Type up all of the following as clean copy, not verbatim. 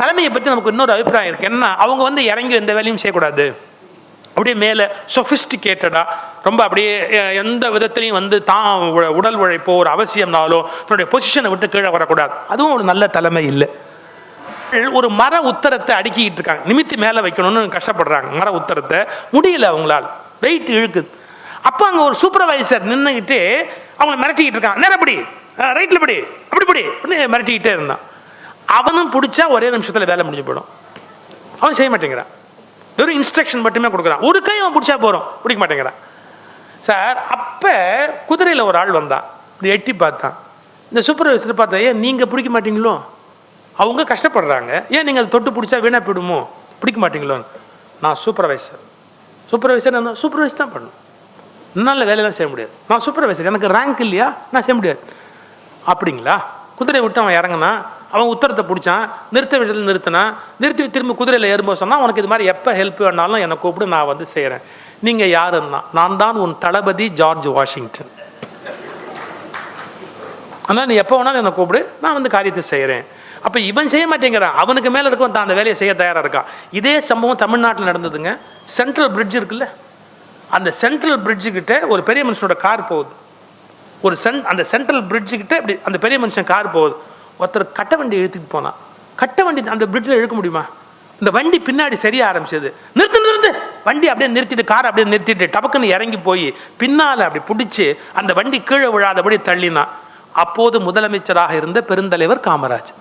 தலைமையை பற்றி நமக்கு இன்னொரு அபிப்பிராயம் இருக்குது. என்ன, அவங்க வந்து இறங்கி எந்த வேலையும் செய்யக்கூடாது, அப்படியே மேலே சொஃபிஸ்டிகேட்டடாக ரொம்ப அப்படியே எந்த விதத்துலையும் வந்து தான் உடல் உழைப்போ ஒரு அவசியம்னாலோ தன்னுடைய பொசிஷனை விட்டு கீழே வரக்கூடாது. அதுவும் ஒரு நல்ல தலைமை இல்லை. ஒரு மர உத்தரத்தை அடுக்கிட்டு இருக்காங்க, நிமித்தி மேலே வைக்கணும்னு கஷ்டப்படுறாங்க. மர உத்தரத்தை முடியல, அவங்களால் வெயிட் இழுக்குது. அப்போ அங்கே ஒரு சூப்பர்வைசர் நின்றுக்கிட்டு அவங்கள மிரட்டிக்கிட்டு இருக்காங்க. நேரப்படி, ரைட்டில் படி, அப்படி மிரட்டிக்கிட்டே இருந்தான். அவனும் பிடிச்சா ஒரே நிமிஷத்தில் வேலை முடிஞ்சு போயிடும். அவன் செய்ய மாட்டேங்கிறான், வெறும் இன்ஸ்ட்ரக்ஷன் மட்டுமே கொடுக்குறான். ஒரு கை அவன் பிடிச்சா போகிறோம், பிடிக்க மாட்டேங்கிறான் சார். அப்போ குதிரையில் ஒரு ஆள் வந்தான், இப்படி எட்டி பார்த்தான். இந்த சூப்பர்வைசர் பார்த்தா, ஏன் நீங்கள் பிடிக்க மாட்டீங்களோ, அவங்க கஷ்டப்படுறாங்க, ஏன் நீங்கள் அதை தொட்டு பிடிச்சா வீணாக போயிடுமோ, பிடிக்க மாட்டீங்களோன்னு. நான் சூப்பர்வைசர் நான் சூப்பர்வைஸ் தான் பண்ணணும், என்னால் வேலையெல்லாம் செய்ய முடியாது, நான் சூப்பர்வைசர், எனக்கு ரேங்க் இல்லையா, நான் செய்ய முடியாது. அப்படிங்களா? குதிரை விட்டு அவன் இறங்கினா, அவன் உத்தரத்தை பிடிச்சான், நிறுத்த வேண்டியதில் நிறுத்தினான், நிறுத்தி திரும்பி குதிரையில் ஏறும்போது சொன்னால், உனக்கு இது மாதிரி எப்போ ஹெல்ப் வேணாலும் என்னை கூப்பிடு, நான் வந்து செய்கிறேன். நீங்கள் யாருன்னா, நான் தான் உன் தளபதி ஜார்ஜ் வாஷிங்டன், ஆனால் நீ எப்போ வேணாலும் என்னை கூப்பிடு, நான் வந்து காரியத்தை செய்கிறேன். அப்போ இவன் செய்ய மாட்டேங்கிறான், அவனுக்கு மேலே இருக்கும் தான் அந்த வேலையை செய்ய தயாராக இருக்கான். இதே சம்பவம் தமிழ்நாட்டில் நடந்ததுங்க. சென்ட்ரல் பிரிட்ஜ் இருக்குல்ல, அந்த சென்ட்ரல் பிரிட்ஜுக்கிட்ட ஒரு பெரிய மனுஷனோட கார் போகுது. அந்த சென்ட்ரல் பிரிட்ஜுக்கிட்ட இப்படி அந்த பெரிய மனுஷன் கார் போகுது. ஒருத்தர் கட்ட வண்டி இழுத்துட்டு போனான். கட்ட வண்டி அந்த பிரிட்ஜில் இழுக்க முடியுமா? இந்த வண்டி பின்னாடி சரிய ஆரம்பிச்சது. நிறுத்து வண்டி அப்படியே நிறுத்திட்டு, காரை அப்படியே நிறுத்திட்டு டபக்குன்னு இறங்கி போய் பின்னால் அப்படி பிடிச்சி அந்த வண்டி கீழே விழாதபடி தள்ளினான். அப்போது முதலமைச்சராக இருந்த பெருந்தலைவர் காமராஜ்.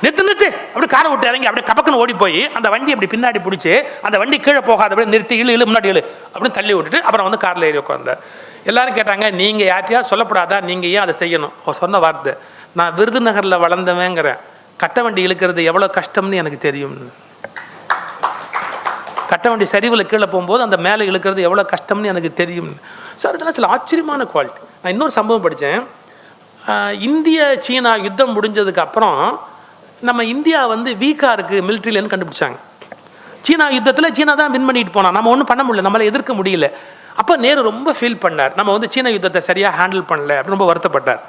நிறுத்து அப்படி காரை விட்டு இறங்கி அப்படியே கபக்குன்னு ஓடி போய் அந்த வண்டி அப்படி பின்னாடி பிடிச்சி அந்த வண்டி கீழே போகாதபடி நிறுத்தி இழு முன்னாடி இழு அப்படின்னு தள்ளி விட்டுட்டு அப்புறம் வந்து காரில் ஏறி உட்கார்ந்தார். எல்லாரும் கேட்டாங்க, நீங்கள் யார்ட்டையா சொல்லப்படாதா, நீங்கள் ஏன் அதை செய்யணும்? அவர் சொன்ன வார்த்தை, நான் விருதுநகரில் வளர்ந்தவங்கிறேன், கட்ட வண்டி இழுக்கிறது எவ்வளோ கஷ்டம்னு எனக்கு தெரியும். கட்ட வண்டி சரிவில் கீழே போகும்போது அந்த மேலே இழுக்கிறது எவ்வளோ கஷ்டம்னு எனக்கு தெரியும். ஸோ அதெல்லாம் சில ஆச்சரியமான குவாலிட்டி. நான் இன்னொரு சம்பவம் படித்தேன். இந்திய சீனா யுத்தம் முடிஞ்சதுக்கு அப்புறம் நம்ம இந்தியா வந்து வீக்காக இருக்குது மிலிட்ரியிலன்னு கண்டுபிடிச்சாங்க. சீனா யுத்தத்தில் சீனா தான் வின் பண்ணிட்டு போனான், நம்ம ஒன்றும் பண்ண முடியல, நம்மளை எதிர்க்க முடியல. அப்போ நேரு ரொம்ப ஃபீல் பண்ணார், நம்ம வந்து சீன யுத்தத்தை சரியாக ஹேண்டில் பண்ணல அப்படின்னு ரொம்ப வருத்தப்பட்டார்.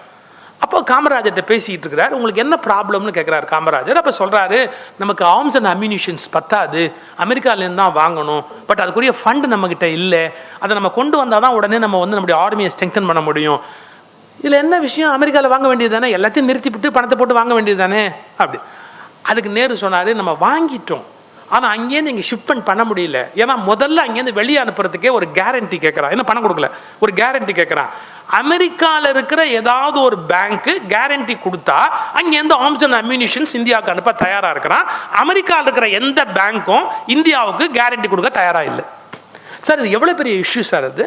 அப்போ காமராஜர்கிட்ட பேசிக்கிட்டு இருக்கிறார். உங்களுக்கு என்ன ப்ராப்ளம்னு கேட்குறாரு காமராஜர். அப்போ சொல்கிறாரு, நமக்கு ஆர்ம்ஸ் அண்ட் அம்யூனிஷன்ஸ் பத்தாது, அமெரிக்காலேருந்து தான் வாங்கணும், பட் அதுக்குரிய ஃபண்டு நம்மக்கிட்ட இல்லை, அதை நம்ம கொண்டு வந்தால் தான் உடனே நம்ம வந்து நம்முடைய ஆர்மியை ஸ்ட்ரெங்தன் பண்ண முடியும். இதில் என்ன விஷயம், அமெரிக்காவில் வாங்க வேண்டியது தானே, எல்லாத்தையும் நிறுத்திவிட்டு பணத்தை போட்டு வாங்க வேண்டியது தானே அப்படி. அதுக்கு நேரு சொன்னார், நம்ம வாங்கிட்டோம், ஆனால் அங்கேருந்து இங்கே ஷிப்மெண்ட் பண்ண முடியல. ஏன்னா முதல்ல அங்கேருந்து வெளியே அனுப்புறதுக்கே ஒரு கேரண்டி கேட்குறான், என்ன பணம் கொடுக்கல, ஒரு கேரண்டி கேட்குறான். அமெரிக்காவில் இருக்கிற ஏதாவது ஒரு பேங்க்கு கேரண்டி கொடுத்தா அங்கேருந்து ஆர்ம்ஸ் அண்ட் அம்யூனிஷன்ஸ் இந்தியாவுக்கு அனுப்ப தயாராக இருக்கிறான். அமெரிக்காவில் இருக்கிற எந்த பேங்க்கும் இந்தியாவுக்கு கேரண்டி கொடுக்க தயாராக இல்லை. சார் இது எவ்வளோ பெரிய இஷ்யூ சார் அது.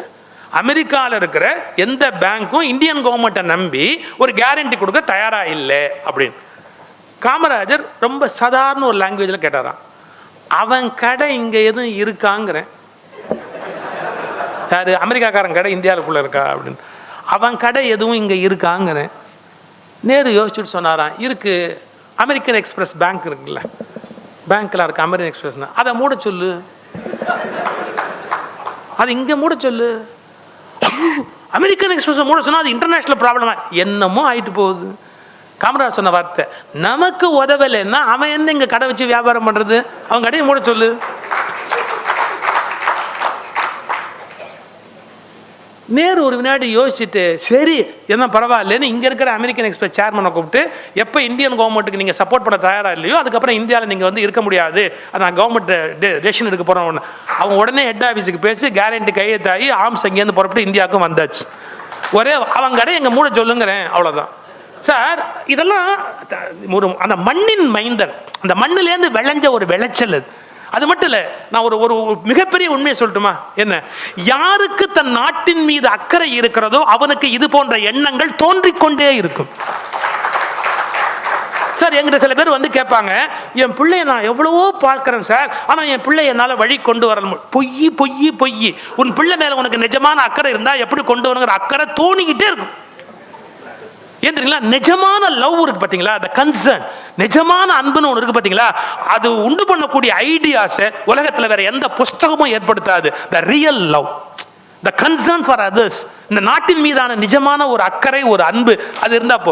அமெரிக்காவில் இருக்கிற எந்த பேங்க்கும் இந்தியன் கவர்மெண்ட்டை நம்பி ஒரு கேரண்டி கொடுக்க தயாராக இல்லை அப்படின்னு. காமராஜர் ரொம்ப சாதாரண ஒரு லாங்குவேஜில் கேட்டாரான், அவன் கடை இங்கே எதுவும் இருக்காங்கிறேன். யாரு? அமெரிக்காக்காரன் கடை இந்தியாவுக்குள்ளே இருக்கா அப்படின்னு. அவன் கடை எதுவும் இங்கே இருக்காங்கிறேன். நேரு யோசிச்சுட்டு சொன்னாரான், இருக்கு, அமெரிக்கன் எக்ஸ்பிரஸ் பேங்க் இருக்குல்ல, பேங்க்லாம் இருக்கு அமெரிக்கன் எக்ஸ்பிரஸ்னா, அதை மூட சொல்லு, அது இங்கே மூட சொல்லு. அமெரிக்கன் எக்ஸ்பிரஸ் மூட சொன்னால் அது இன்டர்நேஷனல் ப்ராப்ளமா, என்னமோ ஆயிட்டு போகுது. காமராஜ் சொன்ன வார்த்தை, நமக்கு உதவலைன்னா அவன் என்ன இங்கே கடை வச்சு வியாபாரம் பண்ணுறது, அவன் கடையை மூட சொல்லு. நேரு ஒரு வினாடி யோசிச்சுட்டு, சரி என்ன பரவாயில்லன்னு இங்கே இருக்கிற அமெரிக்கன் எக்ஸ்பிரஸ் சேர்மனை கூப்பிட்டு, எப்போ இந்தியன் கவர்மெண்ட்டுக்கு நீங்கள் சப்போர்ட் பண்ண தயாராக இல்லையோ அதுக்கப்புறம் இந்தியாவில் நீங்கள் வந்து இருக்க முடியாது, நான் கவர்மெண்ட் டெசிஷன் எடுக்க போகிறேன் ஒன்று. அவங்க உடனே ஹெட் ஆஃபீஸுக்கு பேசி கேரண்டி கையெழுத்தாகி ஆர்ம்ஸ் அங்கேருந்து புறப்பட்டு இந்தியாவுக்கும் வந்தாச்சு. ஒரே அவங்க கடை எங்கள் மூட சொல்லுங்கிறேன், அவ்வளோதான் சார். இதெல்லாம் ஒரு அந்த மண்ணின் மைந்தன், அந்த மண்ணிலேருந்து விளைஞ்ச ஒரு விளைச்சல் அது. அது மட்டும் இல்லை, நான் ஒரு மிகப்பெரிய உண்மையை சொல்லட்டுமா? என்ன, யாருக்கு தன் நாட்டின் மீது அக்கறை இருக்கிறதோ அவனுக்கு இது போன்ற எண்ணங்கள் தோன்றிக்கொண்டே இருக்கும். சார் என்கிட்ட சில பேர் வந்து கேட்பாங்க, என் பிள்ளைய நான் எவ்வளவோ பார்க்கிறேன் சார், ஆனால் என் பிள்ளை என்னால் வழி கொண்டு வரணும். பொய் பொய் பொய். உன் பிள்ளை மேலே உனக்கு நிஜமான அக்கறை இருந்தால் எப்படி கொண்டு வரணுங்கிற அக்கறை தோணிக்கிட்டே இருக்கும். ஏன் தெரியுங்களா? நிஜமான லவ் இருக்கு பார்த்தீங்களா, அந்த கன்சர்ன், நிஜமான அன்புன்னு ஒன்று இருக்கு பார்த்தீங்களா, அது உண்டு பண்ணக்கூடிய ஐடியாஸை உலகத்தில் வேற எந்த புஸ்தகமும் ஏற்படுத்தாது. The real love, the concern for others, இந்த நாட்டின் மீதான நிஜமான ஒரு அக்கறை, ஒரு அன்பு, அது இருந்தால்